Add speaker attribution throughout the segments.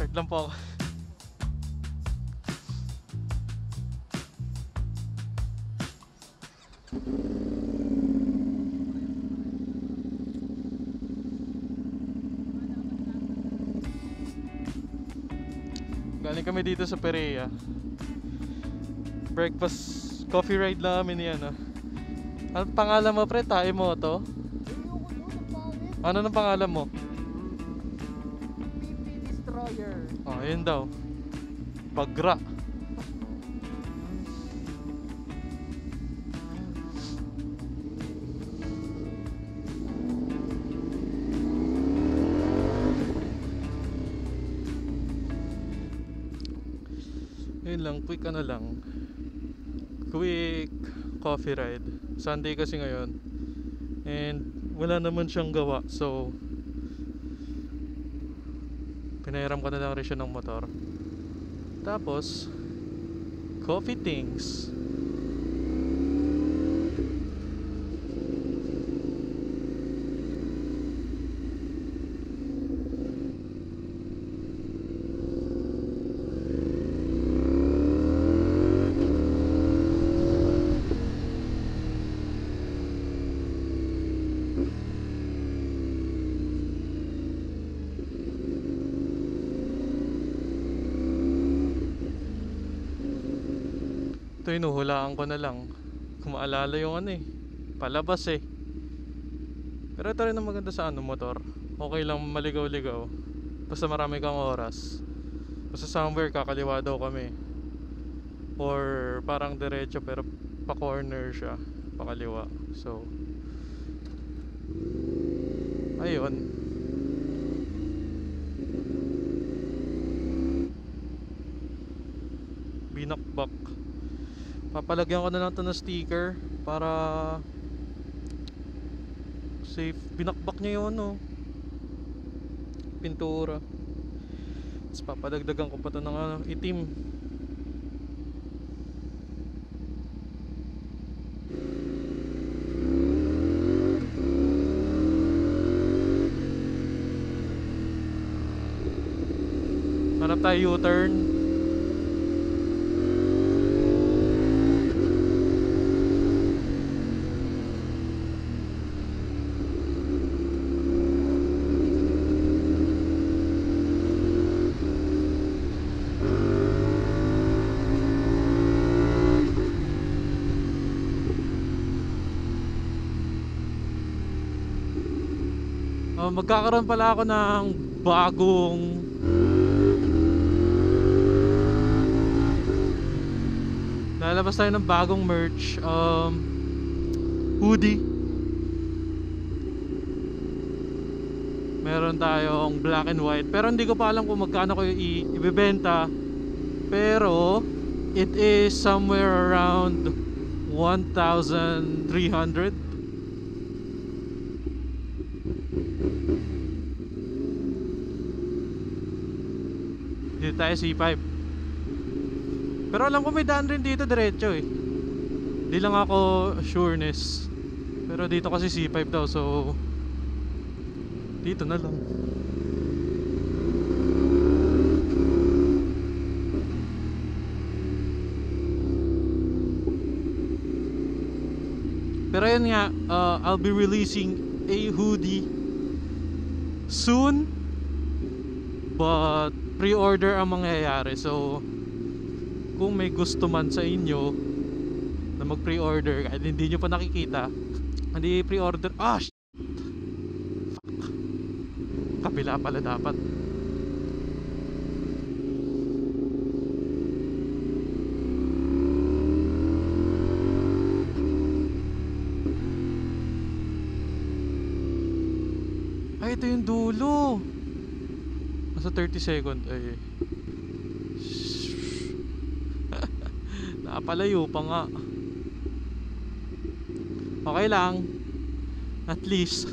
Speaker 1: Start lang po ako. Galing kami dito sa Perea. Breakfast, coffee ride namin yan ah. Ano pangalan mo pre? Tae mo to? Ano nang pangalan mo?
Speaker 2: PP Destroyer.
Speaker 1: Oh, yun daw. Bagra. Yun lang, quick ano lang. Quick coffee ride. Sunday kasi ngayon. And wala naman siyang gawa. So pinahiram ko na lang rin siya ng motor. Tapos coffee things. Ito inuhulaan ko na lang. Kung maalala yung ano eh, palabas eh. Pero ito rin ang maganda sa ano motor. Okay lang maligaw-ligaw. Basta marami kang oras. Basta somewhere kakaliwa daw kami. Or parang diretso pero pa corner siya. Pakaliwa. So ayun. Binakbak. Papalagyan ko na lang to ng sticker para safe. Binakbak niya yung ano, pintura. Tapos papadagdagan ko pa to ng ano, itim. Hanap tayo U-turn. Magkakaroon pala ako ng bagong lalabas tayo ng bagong merch, hoodie. Meron tayong black and white pero hindi ko pa alam kung magkano ko ibebenta, pero it is somewhere around 1,300. Dito tayo C5. Pero alam ko may daan rin dito diretso eh. Di lang ako sureness. Pero dito kasi C5 daw, so dito na lang. Pero yun nga, I'll be releasing a hoodie soon. But pre-order ang mangyayari. So kung may gusto man sa inyo na mag-pre-order kahit hindi nyo pa nakikita, hindi pre-order. Fuck. Kabila pala dapat. Ay, ito yung dulo. Nasa 30 second ay. Napalayo pa nga. Okay lang. At least.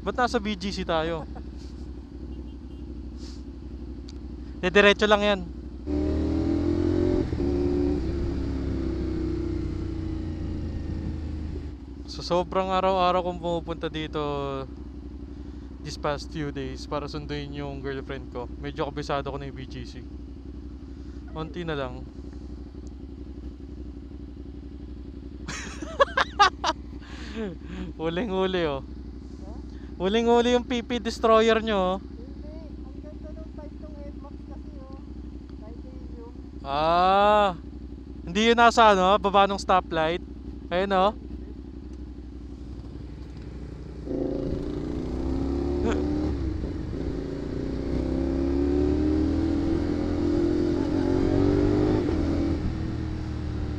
Speaker 1: Ba't nasa BGC tayo? Diretso lang yan. So sobrang araw-araw kong pumupunta dito this past few days para sunduin yung girlfriend ko. Medyo kabisado ko na yung BGC. Konti na lang. Huling-huli oh. Huling-huli yung PP destroyer nyo oh.
Speaker 2: Hindi, ang ganda ng type ng Nmax kasi oh. Titanium.
Speaker 1: Ah, hindi yun nasa ano, baba ng stoplight. Ayun oh.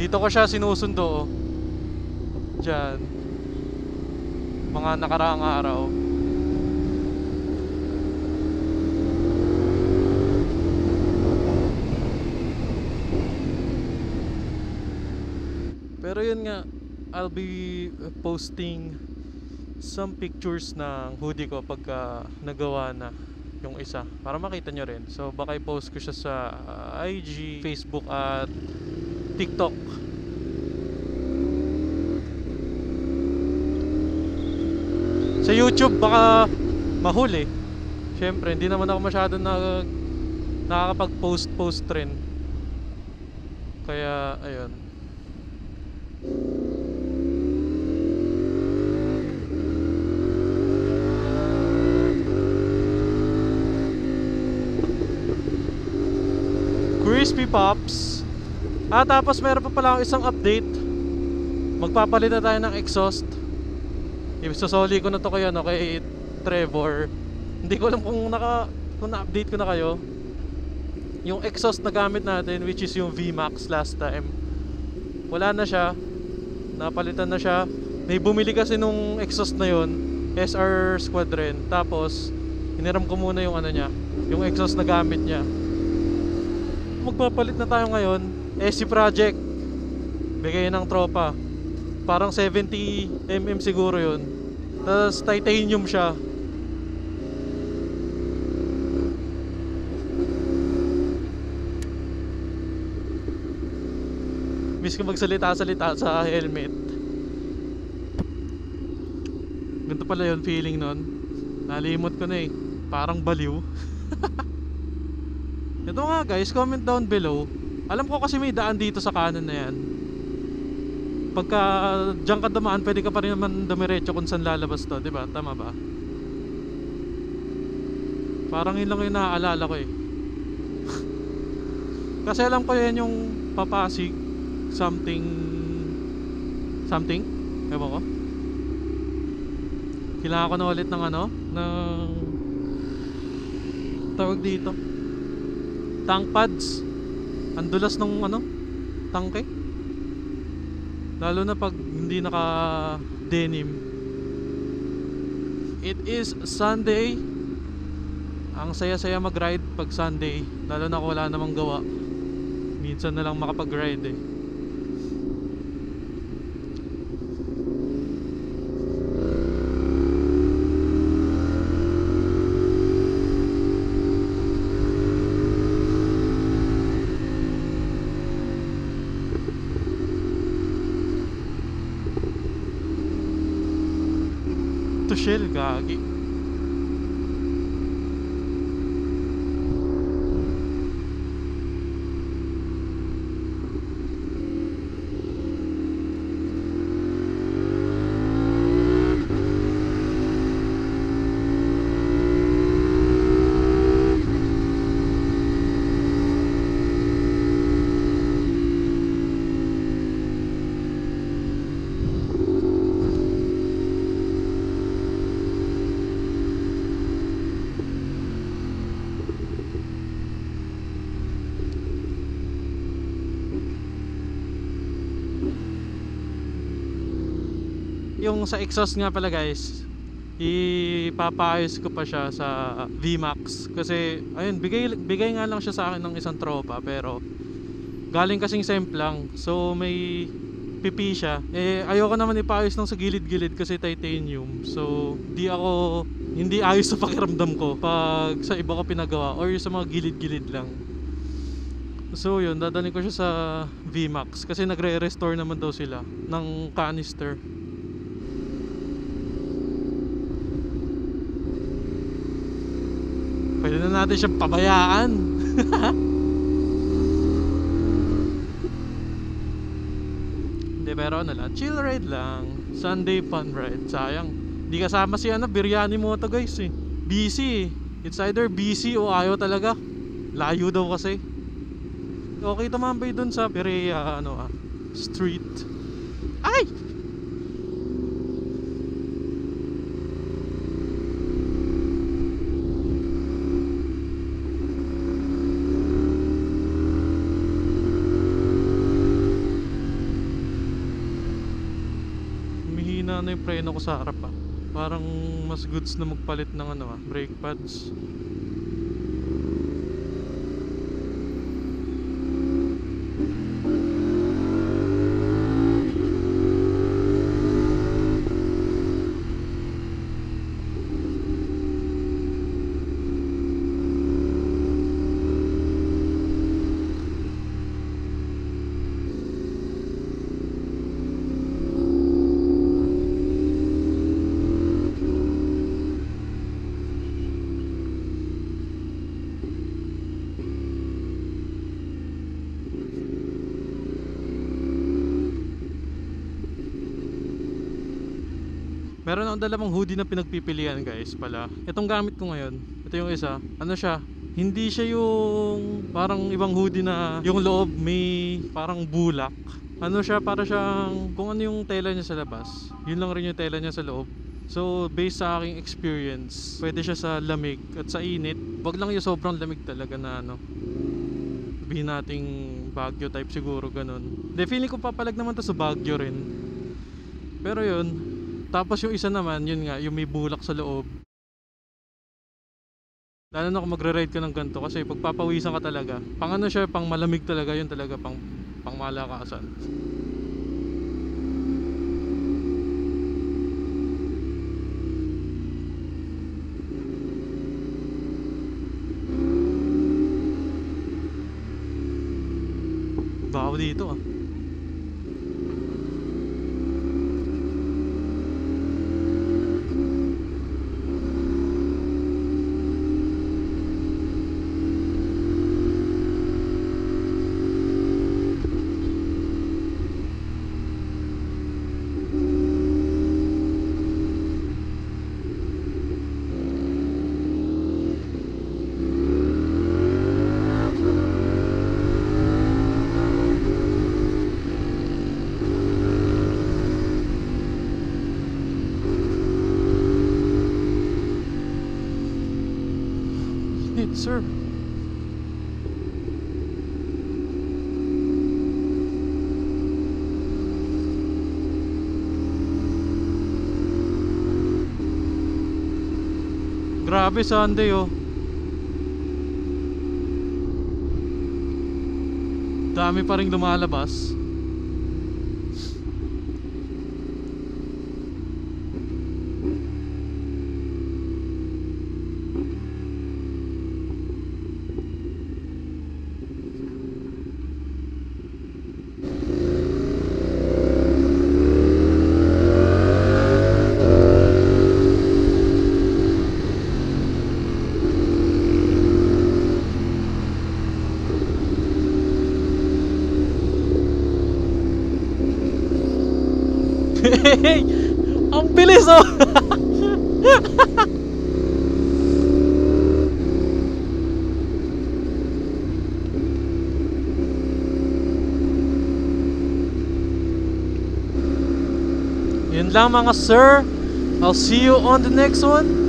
Speaker 1: Dito ko siya sinusundo oh. Diyan. Mga nakaraang araw. Pero yun nga, I'll be posting some pictures ng hoodie ko pagka nagawa na yung isa para makita nyo rin. So baka i-post ko siya sa IG, Facebook at TikTok. Sa YouTube baka mahuli. Syempre hindi naman ako masyado nakakapag-post rin. Kaya ayun. Crispy Pops. Tapos meron pa pala akong isang update. Magpapalit na tayo ng exhaust. Isasoli ko na to kay, ano, kay Trevor. Hindi ko alam kung na-update ko na kayo. Yung exhaust na gamit natin, which is yung VMAX last time, wala na siya. Napalitan na siya. May bumili kasi nung exhaust na yon, SR Squadron. Tapos hiniram ko muna yung ano niya, yung exhaust na gamit niya. Magpapalit na tayo ngayon. SC Project bigay ng tropa. Parang 70mm siguro yun. Tapos titanium siya. Miss ko magsalita-salita sa helmet. Ganito pala yun feeling nun. Nalimot ko na eh. Parang baliw. Ito nga guys, comment down below. Alam ko kasi may daan dito sa kanan na yan. Pagka diyan ka dumaan, pwede ka pa rin naman dumiretso kung saan lalabas to, diba? Tama ba? Parang yun lang yung naaalala ko eh. Kasi alam ko yan yung Papasig something. Ewan ko. Kailangan ko na ulit ng ano, ng tawag dito, tank pads. Ang dulas ng ano, tangke. Lalo na pag hindi naka denim. It is Sunday. Ang saya-saya mag-ride pag Sunday, lalo na kung wala namang gawa. Minsan na lang makapag-ride eh. Shell gagi. Yung sa exhaust nga pala guys, ipapaayos ko pa siya sa VMAX kasi ayun, bigay nga lang siya sa akin ng isang tropa, pero galing kasing lang, so may pipi siya. Ayoko naman ipaayos ng sa gilid-gilid kasi titanium, so hindi ayos sa pakiramdam ko pag sa iba ko pinagawa or sa mga gilid-gilid lang. So yun, dadalhin ko siya sa VMAX kasi nagre-restore naman daw sila ng canister. Pwede na natin siyang pabayaan. Hindi, pero ano lang, chill ride lang. Sunday fun ride. Sayang, di kasama si Biryani Moto guys eh. Busy eh. It's either busy o ayaw talaga. Layo daw kasi. Okay tumambay dun sa Perea street. Ay! Humihina na yung preno ko sa harap ah. Parang mas goods na magpalit ng brake pads. Meron akong dalamang hoodie na pinagpipilian guys pala. Itong gamit ko ngayon, ito yung isa. Ano siya? Hindi siya yung parang ibang hoodie na yung loob may parang bulak. Ano siya, para siyang kung ano yung tela niya sa labas, yun lang rin yung tela niya sa loob. So based sa aking experience, pwede siya sa lamig at sa init. Wag lang yung sobrang lamig talaga na sabihin nating Baguio type siguro, ganun. De, feeling ko papalag naman to sa Baguio rin. Pero yun. Tapos yung isa naman, yun nga, yung may bulak sa loob. Lalo na kung magre-ride ka ng ganito kasi pagpapawisan ka talaga. Pang ano siya, pang malamig talaga, yun talaga pang malakasan. Baho dito ah. Sir, grabe Sunday oh. Dami pa ring lumalabas. Hey, ang bilis oh. Yun lang mga sir. I'll see you on the next one.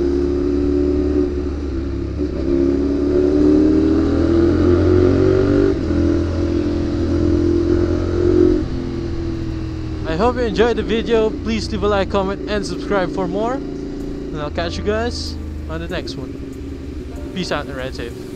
Speaker 1: I hope you enjoyed the video. Please leave a like, comment, and subscribe for more. And I'll catch you guys on the next one. Peace out and ride safe.